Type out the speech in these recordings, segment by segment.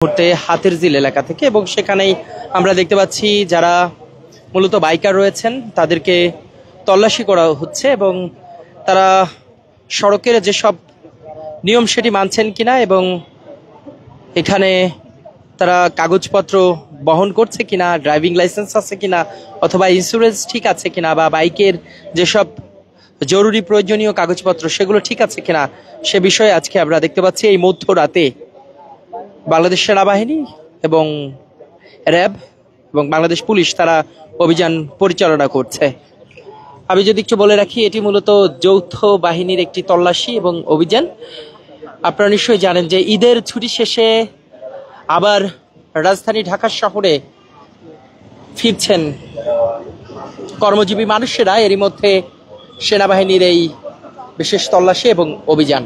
মুহূর্তে হাতিরঝিল এলাকা থেকে এবং সেখানেই আমরা দেখতে পাচ্ছি যারা মূলত বাইকার রয়েছেন তাদেরকে তল্লাশি করা হচ্ছে এবং তারা সড়কের যেসব নিয়ম সেটি মানছেন কিনা এবং এখানে তারা কাগজপত্র বহন করছে কিনা, ড্রাইভিং লাইসেন্স আছে কিনা অথবা ইন্স্যুরেন্স ঠিক আছে কিনা বা বাইকের যেসব জরুরি প্রয়োজনীয় কাগজপত্র সেগুলো ঠিক আছে কিনা সে বিষয়ে আজকে আমরা দেখতে পাচ্ছি এই মধ্যরাতে বাংলাদেশ সেনাবাহিনী এবং র্যাব এবং বাংলাদেশ পুলিশ তারা অভিযান পরিচালনা করছে। আমি যদি একটু বলে রাখি, এটি মূলত যৌথ বাহিনীর একটি তল্লাশি এবং অভিযান। আপনারা নিশ্চয়ই জানেন যে ঈদের ছুটি শেষে আবার রাজধানী ঢাকা শহরে ফিরছেন কর্মজীবী মানুষেরা। এরই মধ্যে সেনাবাহিনীর এই বিশেষ তল্লাশি এবং অভিযান।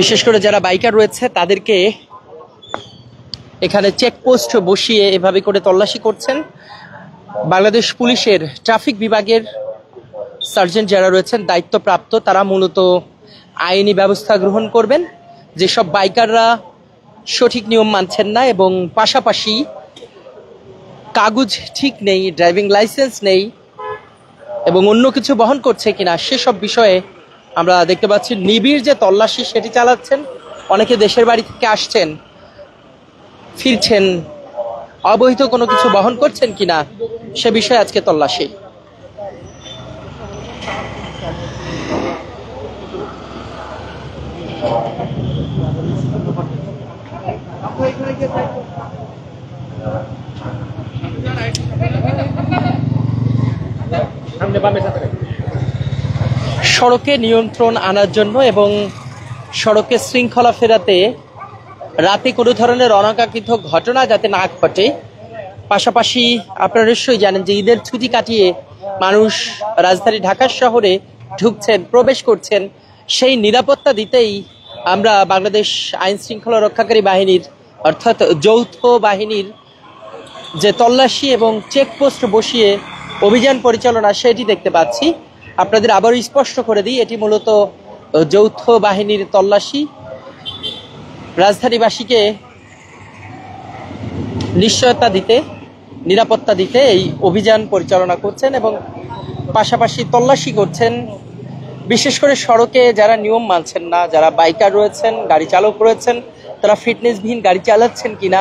বিশেষ করে যারা বাইকার রয়েছে তাদেরকে এখানে চেকপোস্ট বসিয়ে এভাবে করে তল্লাশি করছেন বাংলাদেশ পুলিশের ট্রাফিক বিভাগের সার্জেন্ট যারা রয়েছেন দায়িত্বপ্রাপ্ত। তারা মূলত আইনি ব্যবস্থা গ্রহণ করবেন যেসব বাইকাররা সঠিক নিয়ম মানছেন না এবং পাশাপাশি কাগজ ঠিক নেই, ড্রাইভিং লাইসেন্স নেই এবং অন্য কিছু বহন করছে কিনা সেসব বিষয়ে আমরা দেখতে পাচ্ছি নিবিড় যে তল্লাশি সেটি চালাচ্ছেন। অনেকে দেশের বাড়ি থেকে আসছেন, ফিরছেন, অবৈধ কোনো কিছু বহন করছেন কিনা সে বিষয়ে আজকে তল্লাশি। সড়কে নিয়ন্ত্রণ আনার জন্য এবং সড়কে শৃঙ্খলা ফেরাতে রাতে কোনো ধরনের অনাকাঙ্ক্ষিত ঘটনা যাতে না ঘটে, পাশাপাশি আপনারা নিশ্চয়ই জানেন যে ঈদের ছুটি কাটিয়ে মানুষ রাজধানী ঢাকা শহরে ঢুকছেন, প্রবেশ করছেন, সেই নিরাপত্তা দিতেই আমরা বাংলাদেশ আইন শৃঙ্খলা রক্ষাকারী বাহিনীর অর্থাৎ যৌথ বাহিনীর যে তল্লাশি এবং চেকপোস্ট বসিয়ে অভিযান পরিচালনা সেটি দেখতে পাচ্ছি। আপনাদের আবারও স্পষ্ট করে দিই, এটি মূলত যৌথ বাহিনীর তল্লাশি। রাজধানীবাসীকে নিশ্চয়তা দিতে, নিরাপত্তা দিতে এই অভিযান পরিচালনা করছেন এবং পাশাপাশি তল্লাশি করছেন বিশেষ করে সড়কে যারা নিয়ম মানছেন না, যারা বাইকার রয়েছেন, গাড়ি চালক রয়েছেন, তারা ফিটনেসবিহীন গাড়ি চালাচ্ছেন কিনা,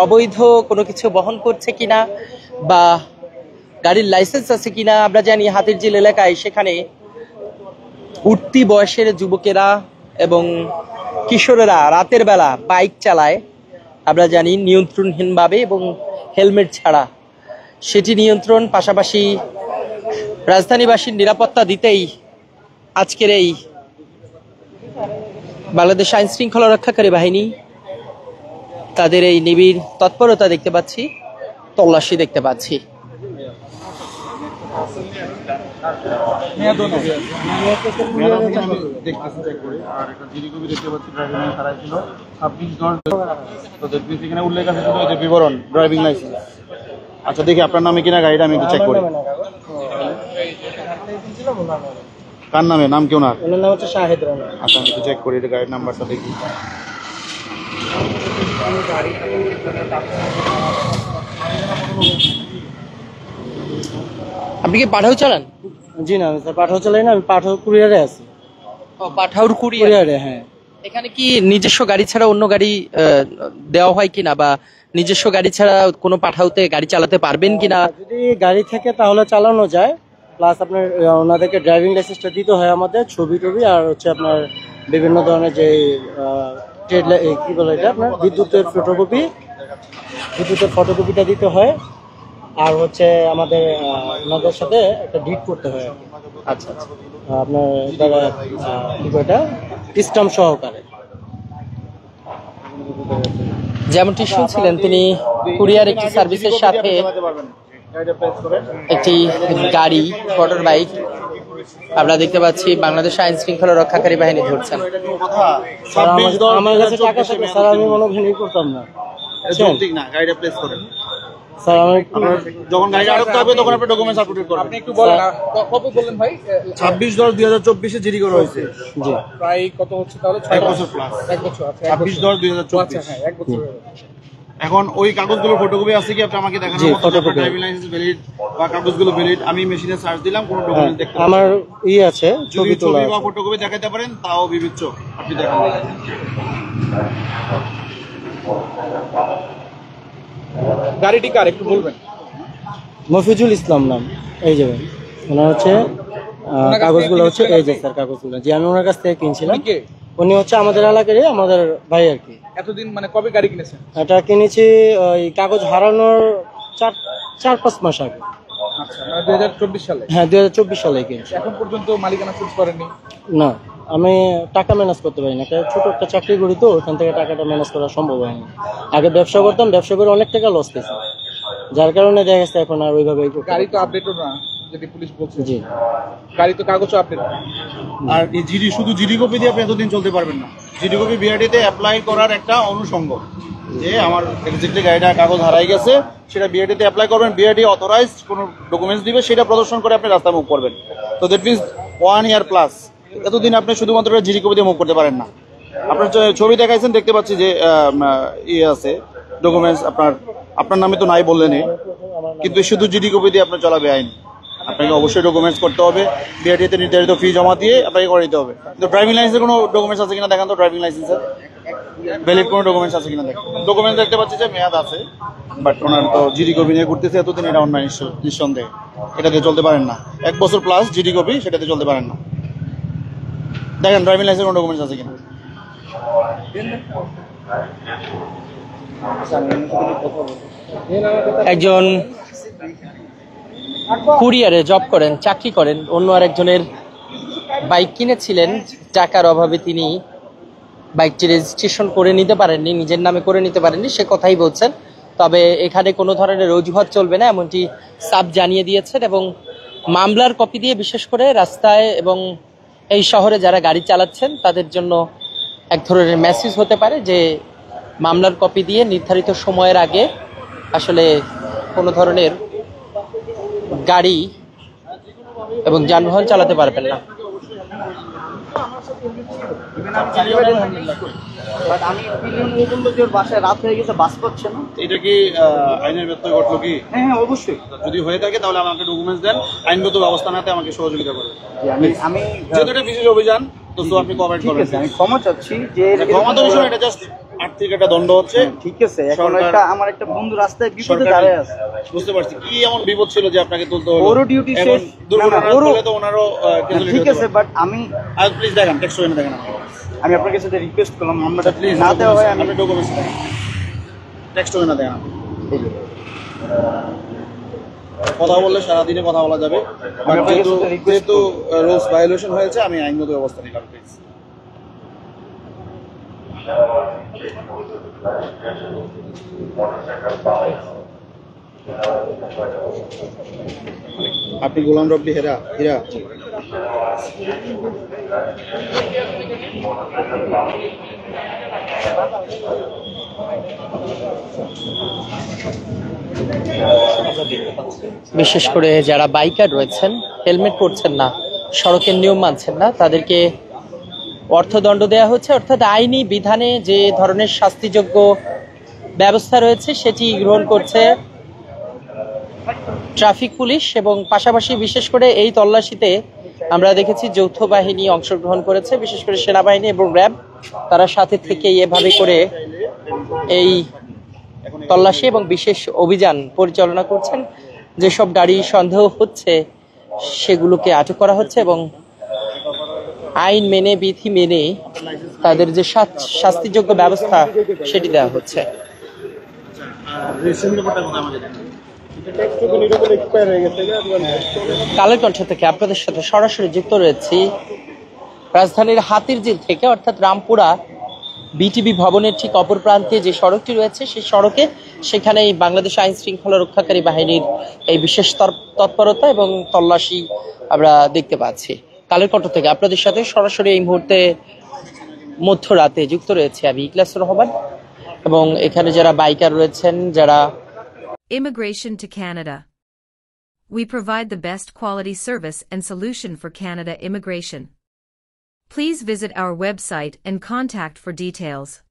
অবৈধ কোনো কিছু বহন করছে কিনা বা গাড়ির লাইসেন্স আছে কিনা। আমরা জানি হাতিরঝিল এলাকায় সেখানে উঠতি বয়সের যুবকেরা এবং কিশোরেরা রাতের বেলা বাইক চালায়, আমরা জানি নিয়ন্ত্রণহীনভাবে এবং হেলমেট ছাড়া। সেটি নিয়ন্ত্রণ পাশাপাশি রাজধানীবাসীর নিরাপত্তা দিতেই আজকের এই বাংলাদেশ আইন শৃঙ্খলা রক্ষাকারী বাহিনী তাদের এই নিবিড় তৎপরতা দেখতে পাচ্ছি, তল্লাশি দেখতে পাচ্ছি। বিবরণ ড্রাইভিং লাইসেন্স। আচ্ছা দেখি আপনার নামে কিনা গাড়িটা, আমি একটু চেক করি। কার নামে? নাম কেউ না, নাম হচ্ছে শাহেদ রানা। আচ্ছা আমি একটু চেক করি গাড়ির নাম্বারটা দেখি। আপনি কি পাঠাও চালান? জি না স্যার, পাঠাও চালাই না, আমি পাঠাও কুরিয়ারে আছি। ও, পাঠাওর কুরিয়ারে। হ্যাঁ। এখানে কি নিজস্ব গাড়ি ছাড়া অন্য গাড়ি দেওয়া হয় কিনা বা নিজস্ব গাড়ি ছাড়া কোনো পাঠাওতে গাড়ি চালাতে পারবেন কিনা? যদি গাড়ি থেকে তাহলে চালানো যায়, প্লাস আপনার ওনাদেরকে ড্রাইভিং লাইসেন্সটা দিতে হয়, আমাদের ছবি টবি আর হচ্ছে আপনার বিভিন্ন ধরনের যে কি বলে এটা আপনার বিদ্যুতের ফটোকপিটা দিতে হয় আর হচ্ছে আমাদের ওনাদের সাথে একটা ডিড করতে হয়। আচ্ছা আচ্ছা, আপনার দ্বারা কি কয়টা স্ট্যাম্প সহকারে। যেমনটি শুনছিলেন তিনি কুরিয়ার একটি সার্ভিসের সাথে একটি গাড়ি, মোটর বাইক আমরা দেখতে পাচ্ছি বাংলাদেশ আইন শৃঙ্খলা রক্ষাকারী বাহিনী ধরছেন। আমার কাছে টাকা থাকে স্যার, আমি মনে করতাম না। গাড়িটা প্লেস করেন। স্যার আমার একটু আপনার যখন গাড়িটা আটক হবে তখন আপনি ডকুমেন্টস আপলোড করবেন। আপনি একটু বলেন কবে বললেন ভাই? 26/10/2024 জিডি করা হয়েছে। জি প্রায় কত হচ্ছে তাহলে? 1 বছর প্লাস। 1 বছর। আচ্ছা 26/10/2024। হ্যাঁ 1 বছর হয়ে গেছে। এখন ওই কাগজগুলোর ফটোকপি আছে কি আপনি আমাকে দেখানোর জি, মতো? photocopy। ড্রাইভিং লাইসেন্স ভ্যালিড বা কাগজগুলো ভ্যালিড, আমি মেশিনে সার্চ দিলাম, কোনো হ্যাঁ, ডকুমেন্ট দেখতে পাচ্ছি না। আমার আছে যদি ছবি তোলা ছবি বা আছে। ফটোকপি দেখাতে পারেন তাও বিবেচ্য, আপনি দেখান। গাড়িটি কার একটু বলবেন? মফিজুল ইসলাম নাম। এই যে ভাই, ওনার হচ্ছে ওনার কাছ থেকে কাগজগুলো হচ্ছে কিনেছিলেন এই যে আপনি? স্যার কাগজগুলো, জি আমি ওনার কাছ থেকে কিনছিলাম। উনি কে? উনি হচ্ছে আমাদের এলাকারই, আমাদের ভাই আর কি। এতদিন মানে কবে গাড়ি কিনেছেন? এটা কিনেছি ওই কাগজ হারানোর 4-5 মাস আগে। আচ্ছা মানে 2024 সালে। হ্যাঁ 2024 সালে কিনেছি। এখন পর্যন্ত মালিকানা চেঞ্জ করেননি? না, আমি টাকা ম্যানেজ করতে পারি না, একটা ছোট একটা চাকরি করি তো, ওখান থেকে টাকাটা ম্যানেজ করা সম্ভব হয় না। আগে ব্যবসা করতাম, ব্যবসা করে অনেক টাকা লস খেয়েছি, যার কারণে দেখা গেছে এখন আর ওইভাবে গাড়ি তো আপডেটও না যদি পুলিশ বলছে। জি গাড়ি তো কাগজও আপডেট। আর এই জিডি, শুধু জিডি কপি দিয়ে আপনি এতদিন চলতে পারবেন না। জিডি কপি বিআরটিতে অ্যাপ্লাই করার একটা অনুষঙ্গ, যে আমার এক্স্যাক্টলি গাড়িটা কাগজ হারাই গেছে, সেটা বিআরটিতে অ্যাপ্লাই করবেন। বিআরটি অথরাইজড কোনো ডকুমেন্টস দিবে, সেটা প্রদর্শন করে আপনি রাস্তায় মুভ করবেন। তো দ্যাট মিনস 1 ইয়ার প্লাস এতদিন আপনি শুধুমাত্র জিডি কপি দিয়ে মুভ করতে পারেন না। আপনার ছবি দেখাইছেন, দেখতে পাচ্ছি যে ইয়ে আছে ডকুমেন্টস, আপনার নামে তো নাই বললেনই, কিন্তু শুধু জিডি কপি দিয়ে আপনার চলা বেআইন। আপনাকে অবশ্যই ডকুমেন্টস করতে হবে, বিআরটিতে নির্ধারিত ফি জমা দিয়ে আপনাকে করে দিতে হবে। কিন্তু ড্রাইভিং লাইসেন্সের কোনো ডকুমেন্টস আছে কিনা দেখান তো, ড্রাইভিং লাইসেন্সের ভ্যালিড কোনো ডকুমেন্টস আছে কিনা দেখেন। ডকুমেন্টস দেখতে পাচ্ছি যে মেয়াদ আছে, বাট ওনার তো জিডি কপি নিয়ে ঘুরতেছে এতদিন, এটা অনলাইন নিঃসন্দেহে এটাতে চলতে পারেন না। 1 বছর প্লাস জিডি কপি, সেটাতে চলতে পারেন না। দেখেন ড্রাইভিং লাইসেন্সের কোনো ডকুমেন্টস আছে কিনা। একজন কুরিয়ারে জব করেন, চাকরি করেন, অন্য আরেকজনের বাইক কিনেছিলেন, টাকার অভাবে তিনি বাইকটি রেজিস্ট্রেশন করে নিতে পারেননি, নিজের নামে করে নিতে পারেননি, সে কথাই বলছেন। তবে এখানে কোনো ধরনের অজুহাত চলবে না এমনটি সাব জানিয়ে দিয়েছেন, এবং মামলার কপি দিয়ে বিশেষ করে রাস্তায় এবং এই শহরে যারা গাড়ি চালাচ্ছেন তাদের জন্য এক ধরনের মেসেজ হতে পারে যে মামলার কপি দিয়ে নির্ধারিত সময়ের আগে আসলে কোনো ধরনের গাড়ি এবং যানবাহন চালাতে পারবেন না। বাসায় রাত হয়ে গেছে, বাস পাচ্ছে না। এটা কি আইনের ব্যত্যয় ঘটলো কি? হ্যাঁ অবশ্যই। যদি হয়ে থাকে তাহলে আমাকে ডকুমেন্টস দেন, আইনগত ব্যবস্থা নাতে আমাকে সহযোগিতা করেন। আমি যেহেতু এটা বিশেষ অভিযান, তো আপনি কোঅপারেট করবেন। আমি ক্ষমা চাচ্ছি যে ক্ষমা তো বিষয় না, এটা জাস্ট আর্থিক একটা দণ্ড হচ্ছে। ঠিক আছে, এখন সরকার- একটা আমার একটা বন্ধু রাস্তায় বিপদে সরকার- দাঁড়ায় আছে। বুঝতে পারছি কি এমন বিপদ ছিল যে আপনাকে তুলতে হলো। ওরও ডিউটি এখন শেষ। দুর্ঘটনা না, ওরও- হলে তো ওনারও ক্যাজুয়ালিটি ঠিক আছে, বাট আমি আর প্লিজ দেখেন, টেক্সট করে দেখেন আপনার কাছে রিকোয়েস্ট করলাম, আমরা প্লিজ না দেওয়া হয় আমি আপনি ডকুমেন্টস দেখেন, টেক্সট করে না দেখেন। কথা বললে সারাদিনে কথা বলা যাবে, বাট আপনার যেহেতু কাছে request যেহেতু রুলস ভায়োলেশন হয়েছে, আমি আইনগত ব্যবস্থা নিলাম প্লিজ। আপনি গোলাম রব্বি হীরা? বিশেষ করে যারা বাইকার রয়েছেন, হেলমেট পরছেন না, সড়কের নিয়ম মানছেন না, তাদেরকে অর্থদণ্ড দেওয়া হচ্ছে। অর্থাৎ আইনি বিধানে যে ধরনের শাস্তিযোগ্য ব্যবস্থা রয়েছে সেটি গ্রহণ করছে ট্রাফিক পুলিশ, এবং পাশাপাশি বিশেষ করে এই তল্লাশিতে আমরা দেখেছি যৌথ বাহিনী অংশগ্রহণ করেছে, বিশেষ করে সেনাবাহিনী এবং র্যাব, তারা সাথে থেকে এভাবে করে এই তল্লাশি এবং বিশেষ অভিযান পরিচালনা করছেন। যেসব গাড়ি সন্দেহ হচ্ছে সেগুলোকে আটক করা হচ্ছে এবং আইন মেনে, বিধি মেনে তাদের যে শাস্তিযোগ্য ব্যবস্থা সেটি দেওয়া হচ্ছে। কালের কণ্ঠ থেকে আপনাদের সাথে সরাসরি যুক্ত রয়েছি রাজধানীর হাতিরঝিল থেকে, অর্থাৎ রামপুরা বিটিভি ভবনের ঠিক অপর প্রান্তে যে সড়কটি রয়েছে সেই সড়কে, সেখানেই বাংলাদেশ আইন শৃঙ্খলা রক্ষাকারী বাহিনীর এই বিশেষ তৎপরতা এবং তল্লাশি আমরা দেখতে পাচ্ছি। কালের কণ্ঠ থেকে আপনাদের সাথে সরাসরি এই মুহূর্তে মধ্যরাতে যুক্ত রয়েছে আমি ইখলাসুর রহমান, এবং এখানে যারা বাইকার রয়েছেন, যারা Immigration to Canada. We provide the best quality service and solution for Canada immigration. Please visit our website and contact for details.